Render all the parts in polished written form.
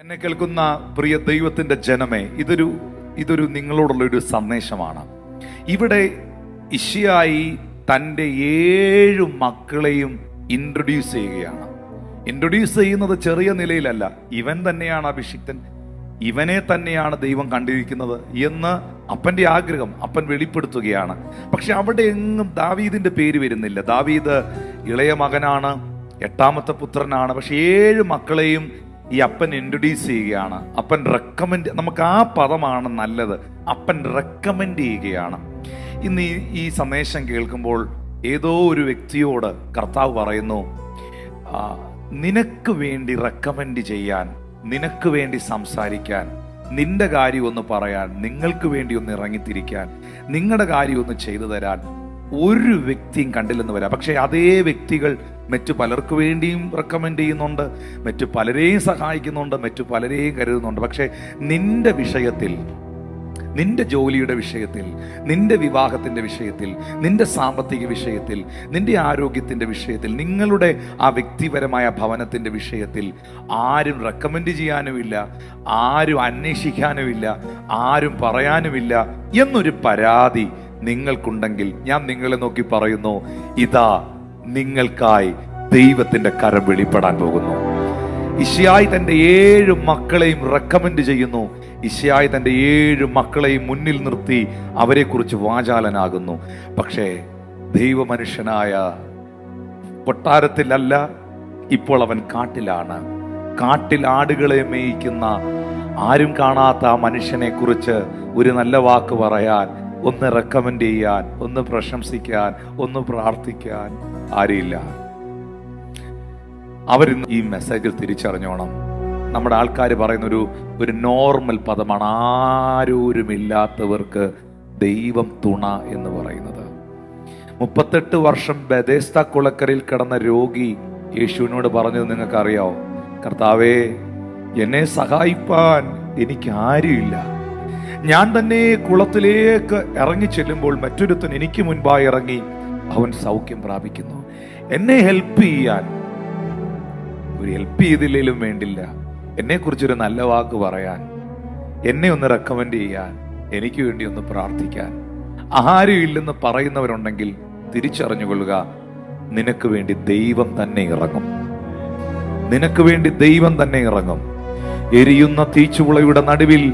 എന്നെ കേൾക്കുന്ന പ്രിയ ദൈവത്തിന്റെ ജനമേ, ഇതൊരു നിങ്ങളോടുള്ള ഒരു സന്ദേശമാണ്. ഇവിടെ ഇശ്ശായി തൻ്റെ 7 മക്കളെയും ഇൻട്രൊഡ്യൂസ് ചെയ്യുകയാണ്. ഇൻട്രൊഡ്യൂസ് ചെയ്യുന്നത് ചെറിയ നിലയിലല്ല. ഇവൻ തന്നെയാണ് അഭിഷിക്തൻ, ഇവനെ തന്നെയാണ് ദൈവം കണ്ടിരിക്കുന്നത് എന്ന് അപ്പൻ്റെ ആഗ്രഹം അപ്പൻ വെളിപ്പെടുത്തുകയാണ്. പക്ഷെ അവിടെ എങ്ങും ദാവീദിന്റെ പേര് വരുന്നില്ല. ദാവീദ് ഇളയ മകനാണ്, 8ാമത്തെ പുത്രനാണ്. പക്ഷെ 7 മക്കളെയും ഈ അപ്പൻ ഇൻട്രൊഡ്യൂസ് ചെയ്യുകയാണ്. അപ്പൻ റെക്കമെൻഡ്, നമുക്ക് ആ പദമാണ് നല്ലത്. അപ്പൻ റെക്കമെൻഡ് ചെയ്യുകയാണ്. ഇന്ന് ഈ സന്ദേശം കേൾക്കുമ്പോൾ ഏതോ ഒരു വ്യക്തിയോട് കർത്താവ് പറയുന്നു, നിനക്ക് വേണ്ടി റെക്കമെൻഡ് ചെയ്യാൻ, നിനക്ക് വേണ്ടി സംസാരിക്കാൻ, നിന്റെ കാര്യം ഒന്ന് പറയാൻ, നിങ്ങൾക്ക് വേണ്ടി ഒന്ന് ഇറങ്ങിത്തിരിക്കാൻ, നിങ്ങളുടെ കാര്യം ഒന്ന് ചെയ്തു തരാൻ ഒരു വ്യക്തിയും കണ്ടില്ലെന്ന് വരാം. പക്ഷെ അതേ വ്യക്തികൾ മറ്റു പലർക്ക് വേണ്ടിയും റെക്കമെൻഡ് ചെയ്യുന്നുണ്ട്, മറ്റു പലരെയും സഹായിക്കുന്നുണ്ട്, മറ്റു പലരെയും കരുതുന്നുണ്ട്. പക്ഷെ നിന്റെ വിഷയത്തിൽ, നിന്റെ ജോലിയുടെ വിഷയത്തിൽ, നിന്റെ വിവാഹത്തിൻ്റെ വിഷയത്തിൽ, നിന്റെ സാമ്പത്തിക വിഷയത്തിൽ, നിന്റെ ആരോഗ്യത്തിൻ്റെ വിഷയത്തിൽ, നിങ്ങളുടെ ആ വ്യക്തിപരമായ ഭവനത്തിൻ്റെ വിഷയത്തിൽ ആരും റെക്കമെൻഡ് ചെയ്യാനുമില്ല, ആരും അന്വേഷിക്കാനുമില്ല, ആരും പറയാനുമില്ല എന്നൊരു പരാതി നിങ്ങൾക്കുണ്ടെങ്കിൽ ഞാൻ നിങ്ങളെ നോക്കി പറയുന്നു, ഇതാ നിങ്ങൾക്കായി ദൈവത്തിന്റെ കരം വെളിപ്പെടാൻ പോകുന്നു. ഇശ്ശായി തന്റെ 7 മക്കളെയും റെക്കമെൻഡ് ചെയ്യുന്നു. ഇശ്ശായി തന്റെ 7 മക്കളെയും മുന്നിൽ നിർത്തി അവരെ കുറിച്ച് വാചാലനാകുന്നു. പക്ഷേ ദൈവമനുഷ്യനായ കൊട്ടാരത്തിലല്ല, ഇപ്പോൾ അവൻ കാട്ടിലാണ്. കാട്ടിൽ ആടുകളെ മേയിക്കുന്ന, ആരും കാണാത്ത ആ മനുഷ്യനെ കുറിച്ച് ഒരു നല്ല വാക്ക് പറയാൻ, ഒന്ന് റെക്കമെൻഡ് ചെയ്യാൻ, ഒന്ന് പ്രശംസിക്കാൻ, ഒന്ന് പ്രാർത്ഥിക്കാൻ ആരുമില്ല. അവരിന്ന് ഈ മെസ്സേജിൽ തിരിച്ചറിഞ്ഞോണം. നമ്മുടെ ആൾക്കാർ പറയുന്ന ഒരു നോർമൽ പദമാണ് ആരോരുമില്ലാത്തവർക്ക് ദൈവം തുണ എന്ന് പറയുന്നത്. 38 വർഷം ബെഥേസ്ദ കുളക്കരയിൽ കിടന്ന രോഗി യേശുവിനോട് പറഞ്ഞത് നിങ്ങൾക്കറിയാവോ? കർത്താവേ, എന്നെ സഹായിപ്പാൻ എനിക്ക് ആരുമില്ല. ഞാൻ തന്നെ കുളത്തിലേക്ക് ഇറങ്ങി ചെല്ലുമ്പോൾ മറ്റൊരുത്തൻ എനിക്ക് മുൻപായി ഇറങ്ങി, അവൻ സൗഖ്യം പ്രാപിക്കുന്നു. എന്നെ ഹെൽപ്പ് ചെയ്യാൻ, ഒരു ഹെൽപ്പ് ചെയ്തില്ലേലും വേണ്ടില്ല, എന്നെ കുറിച്ചൊരു നല്ല വാക്ക് പറയാൻ, എന്നെ ഒന്ന് റെക്കമെൻഡ് ചെയ്യാൻ, എനിക്ക് വേണ്ടി ഒന്ന് പ്രാർത്ഥിക്കാൻ ആരും ഇല്ലെന്ന് പറയുന്നവരുണ്ടെങ്കിൽ തിരിച്ചറിഞ്ഞുകൊള്ളുക, നിനക്ക് വേണ്ടി ദൈവം തന്നെ ഇറങ്ങും. നിനക്ക് വേണ്ടി ദൈവം തന്നെ ഇറങ്ങും. എരിയുന്ന തീച്ചുളയുടെ നടുവിൽ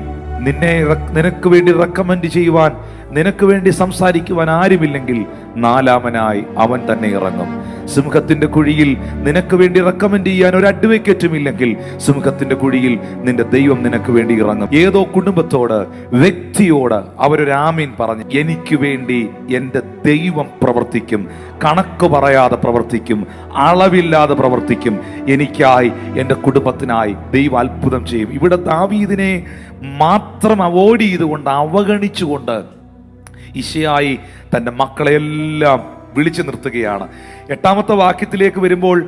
നിനക്ക് വേണ്ടി റെക്കമെൻഡ് ചെയ്യുവാൻ, നിനക്ക് വേണ്ടി സംസാരിക്കുവാൻ ആരുമില്ലെങ്കിൽ 4ാമനായി അവൻ തന്നെ ഇറങ്ങും. സിംഹത്തിന്റെ കുഴിയിൽ നിനക്ക് വേണ്ടി റെക്കമെൻഡ് ചെയ്യാൻ ഒരു അഡ്വക്കേറ്റും ഇല്ലെങ്കിൽ സിംഹത്തിന്റെ കുഴിയിൽ നിന്റെ ദൈവം നിനക്ക് വേണ്ടി ഇറങ്ങും. ഏതോ കുടുംബത്തോട്, വ്യക്തിയോട് അവരൊരു ആമീൻ പറഞ്ഞ്, എനിക്ക് വേണ്ടി എൻ്റെ ദൈവം പ്രവർത്തിക്കും, കണക്ക് പറയാതെ പ്രവർത്തിക്കും, അളവില്ലാതെ പ്രവർത്തിക്കും, എനിക്കായി, എൻ്റെ കുടുംബത്തിനായി ദൈവം അത്ഭുതം ചെയ്യും. ഇവിടെ ദാവീദിനെ മാത്രം അവോയ്ഡ് ചെയ്തുകൊണ്ട്, അവഗണിച്ചുകൊണ്ട് ഇശ്ശായി തൻ്റെ മക്കളെല്ലാം വിളിച്ചു നിർത്തുകയാണ്. 8ാമത്തെ വാക്യത്തിലേക്ക് വരുമ്പോൾ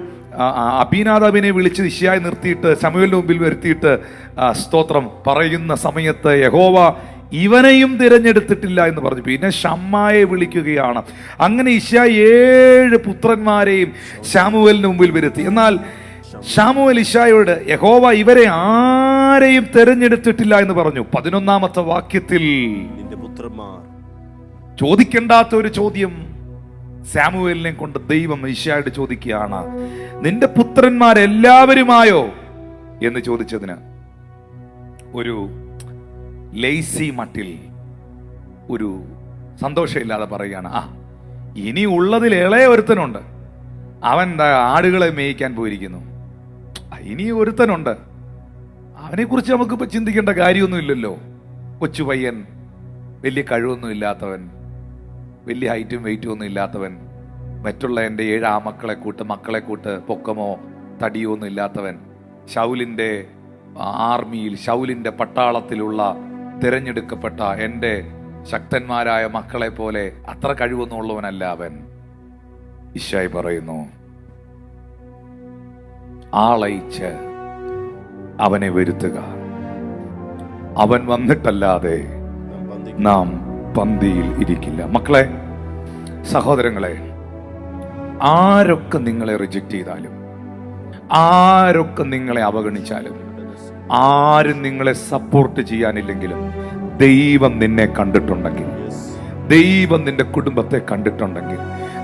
അബീനാദാബിനെ വിളിച്ച് ഇശ്ശായി നിർത്തിയിട്ട് ശമൂവേലിന്റെ മുമ്പിൽ വരുത്തിയിട്ട് സ്തോത്രം പറയുന്ന സമയത്ത് യഹോവ ഇവനെയും തിരഞ്ഞെടുത്തിട്ടില്ല എന്ന് പറഞ്ഞു. പിന്നെ ശമ്മായെ വിളിക്കുകയാണ്. അങ്ങനെ ഇശ്ശായി 7 പുത്രന്മാരെയും ശമൂവേലിന്റെ മുമ്പിൽ വരുത്തി. എന്നാൽ ശമൂവേൽ ഇശ്ശായിയോട് യഹോവ ഇവരെ ആരെയും തിരഞ്ഞെടുത്തിട്ടില്ല എന്ന് പറഞ്ഞു. 11ാമത്തെ വാക്യത്തിൽ ചോദിക്കേണ്ടാത്ത ഒരു ചോദ്യം ശമൂവേലിനെ കൊണ്ട് ദൈവം ഇശ്ശായിയോട് ചോദിക്കുകയാണ്, നിന്റെ പുത്രന്മാരെല്ലാവരുമായോ എന്ന് ചോദിച്ചതിന് ഒരു ലേസി മട്ടിൽ, ഒരു സന്തോഷമില്ലാതെ പറയുകയാണ്, ഇനി ഉള്ളതിൽ ഇളയ ഒരുത്തനുണ്ട്, അവൻ ആടുകളെ മേയിക്കാൻ പോയിരിക്കുന്നു. ഇനി ഒരുത്തനുണ്ട്, അവനെ കുറിച്ച് നമുക്കിപ്പോൾ ചിന്തിക്കേണ്ട കാര്യമൊന്നുമില്ലല്ലോ. കൊച്ചു പയ്യൻ, വലിയ കഴിവൊന്നും ഇല്ലാത്തവൻ, വലിയ ഹൈറ്റും വെയിറ്റും ഒന്നും ഇല്ലാത്തവൻ, മറ്റുള്ള എൻ്റെ 7 മക്കളെ കൂട്ട് പൊക്കമോ തടിയോ ഒന്നും ഇല്ലാത്തവൻ, ശൗലിൻ്റെ ആർമിയിൽ, ശൗലിൻ്റെ പട്ടാളത്തിലുള്ള തിരഞ്ഞെടുക്കപ്പെട്ട എൻ്റെ ശക്തന്മാരായ മക്കളെ പോലെ അത്ര കഴിവൊന്നും ഉള്ളവനല്ല അവൻ. ഇശ്ശായി പറയുന്നു, ആളയച്ച് അവനെ വരുത്തുക, അവൻ വന്നിട്ടല്ലാതെ നാം പന്തിയിൽ ഇരിക്കില്ല. മക്കളെ, സഹോദരങ്ങളെ, ആരൊക്കെ നിങ്ങളെ റിജക്റ്റ് ചെയ്താലും, ആരൊക്കെ നിങ്ങളെ അവഗണിച്ചാലും, ആരും നിങ്ങളെ സപ്പോർട്ട് ചെയ്യാനില്ലെങ്കിലും ദൈവം നിന്നെ കണ്ടിട്ടുണ്ടെങ്കിൽ, ദൈവം നിന്റെ കുടുംബത്തെ കണ്ടിട്ടുണ്ടെങ്കിൽ,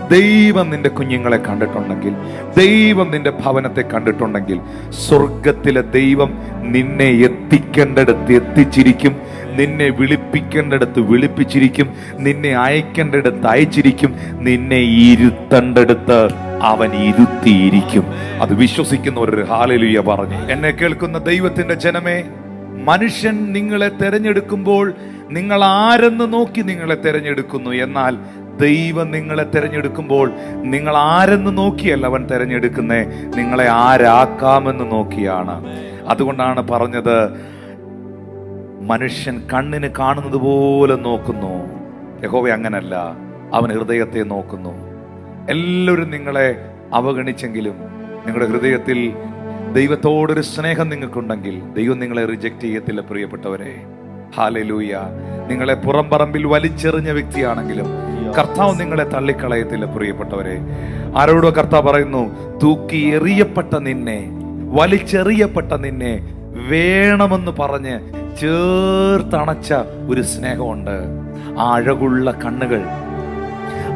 ദൈവം നിന്റെ കുഞ്ഞുങ്ങളെ കണ്ടിട്ടുണ്ടെങ്കിൽ, ദൈവം നിന്റെ ഭവനത്തെ കണ്ടിട്ടുണ്ടെങ്കിൽ, സ്വർഗത്തിലെ ദൈവം നിന്നെ എത്തിക്കേണ്ടടുത്ത് എത്തിച്ചിരിക്കും, നിന്നെ വിളിപ്പിക്കേണ്ടടുത്ത് വിളിപ്പിച്ചിരിക്കും, നിന്നെ അയക്കേണ്ടടുത്ത് അയച്ചിരിക്കും, നിന്നെ ഇരുത്തേണ്ടടുത്ത് അവൻ ഇരുത്തിയിരിക്കും. അത് വിശ്വസിക്കുന്നവർ ഹല്ലേലൂയ പറഞ്ഞു. എന്നെ കേൾക്കുന്ന ദൈവത്തിന്റെ ജനമേ, മനുഷ്യൻ നിങ്ങളെ തെരഞ്ഞെടുക്കുമ്പോൾ നിങ്ങൾ ആരെന്ന് നോക്കി നിങ്ങളെ തെരഞ്ഞെടുക്കുന്നു. എന്നാൽ ദൈവം നിങ്ങളെ തെരഞ്ഞെടുക്കുമ്പോൾ നിങ്ങൾ ആരെന്ന് നോക്കിയല്ല അവൻ തെരഞ്ഞെടുക്കുന്നേ, നിങ്ങളെ ആരാക്കാമെന്ന് നോക്കിയാണ്. അതുകൊണ്ടാണ് പറഞ്ഞത്, മനുഷ്യൻ കണ്ണിന് കാണുന്നത് പോലെ നോക്കുന്നു, യഹോവ അങ്ങനല്ല, അവൻ ഹൃദയത്തെ നോക്കുന്നു. എല്ലാവരും നിങ്ങളെ അവഗണിച്ചെങ്കിലും നിങ്ങളുടെ ഹൃദയത്തിൽ ദൈവത്തോടൊരു സ്നേഹം നിങ്ങൾക്കുണ്ടെങ്കിൽ ദൈവം നിങ്ങളെ റിജക്റ്റ് ചെയ്യത്തില്ല. പ്രിയപ്പെട്ടവരെ, ഹല്ലേലൂയ. നിങ്ങളെ പുറംപറമ്പിൽ വലിച്ചെറിഞ്ഞ വ്യക്തിയാണെങ്കിലും കർത്താവ് നിങ്ങളെ തള്ളിക്കളയത്തില്ല. പ്രിയപ്പെട്ടവരെ, ആരോടോ കർത്താവ് പറയുന്നു, തൂക്കി എറിയപ്പെട്ട നിന്നെ, വലിച്ചെറിയപ്പെട്ട നിന്നെ വേണമെന്ന് പറഞ്ഞ് ചേർത്തണച്ച ഒരു സ്നേഹമുണ്ട്. ആ അഴകുള്ള കണ്ണുകൾ,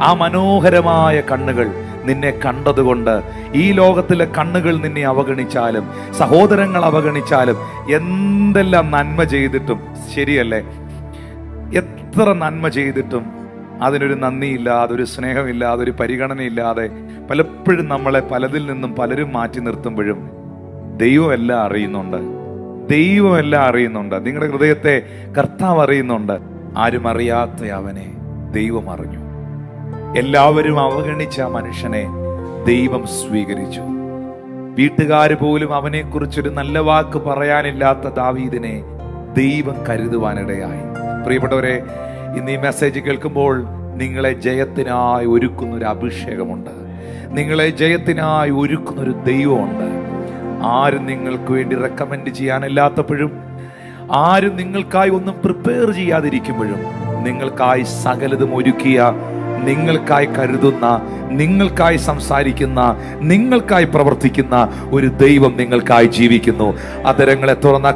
ആ മനോഹരമായ കണ്ണുകൾ നിന്നെ കണ്ടതുകൊണ്ട് ഈ ലോകത്തിലെ കണ്ണുകൾ നിന്നെ അവഗണിച്ചാലും, സഹോദരങ്ങൾ അവഗണിച്ചാലും, എന്തെല്ലാം നന്മ ചെയ്തിട്ടും, ശരിയല്ലേ, എത്ര നന്മ ചെയ്തിട്ടും അതിനൊരു നന്ദിയില്ലാതെ, ഒരു സ്നേഹമില്ലാതെ, ഒരു പരിഗണനയില്ലാതെ പലപ്പോഴും നമ്മളെ പലതിൽ നിന്നും പലരും മാറ്റി നിർത്തുമ്പോഴും ദൈവമെല്ലാം അറിയുന്നുണ്ട്. ദൈവമെല്ലാം അറിയുന്നുണ്ട്. നിങ്ങളുടെ ഹൃദയത്തെ കർത്താവ് അറിയുന്നുണ്ട്. ആരും അറിയാത്ത അവനെ ദൈവം അറിഞ്ഞു. എല്ലാവരും അവഗണിച്ച മനുഷ്യനെ ദൈവം സ്വീകരിച്ചു. വീട്ടുകാര് പോലും അവനെക്കുറിച്ചൊരു നല്ല വാക്ക് പറയാനില്ലാത്ത ദാവീദിനെ ദൈവം കരുതുവാനിടയായി. പ്രിയപ്പെട്ടവരെ, ഇന്ന് ഈ മെസ്സേജ് കേൾക്കുമ്പോൾ നിങ്ങളെ ജയത്തിനായി ഒരുക്കുന്ന ഒരു അഭിഷേകമുണ്ട്. നിങ്ങളെ ജയത്തിനായി ഒരുക്കുന്ന ഒരു ദൈവമുണ്ട്. ആരും നിങ്ങൾക്ക് വേണ്ടി റെക്കമെൻഡ് ചെയ്യാനില്ലാത്തപ്പോഴും, ആരും നിങ്ങൾക്കായി ഒന്നും പ്രിപ്പയർ ചെയ്യാതിരിക്കുമ്പോഴും, നിങ്ങൾക്കായി സകലതും ഒരുക്കിയ, നിങ്ങൾക്കായി കരുതുന്ന, നിങ്ങൾക്കായി സംസാരിക്കുന്ന, നിങ്ങൾക്കായി പ്രവർത്തിക്കുന്ന ഒരു ദൈവം നിങ്ങൾക്കായി ജീവിക്കുന്നു. അതരങ്ങളെ തുറന്ന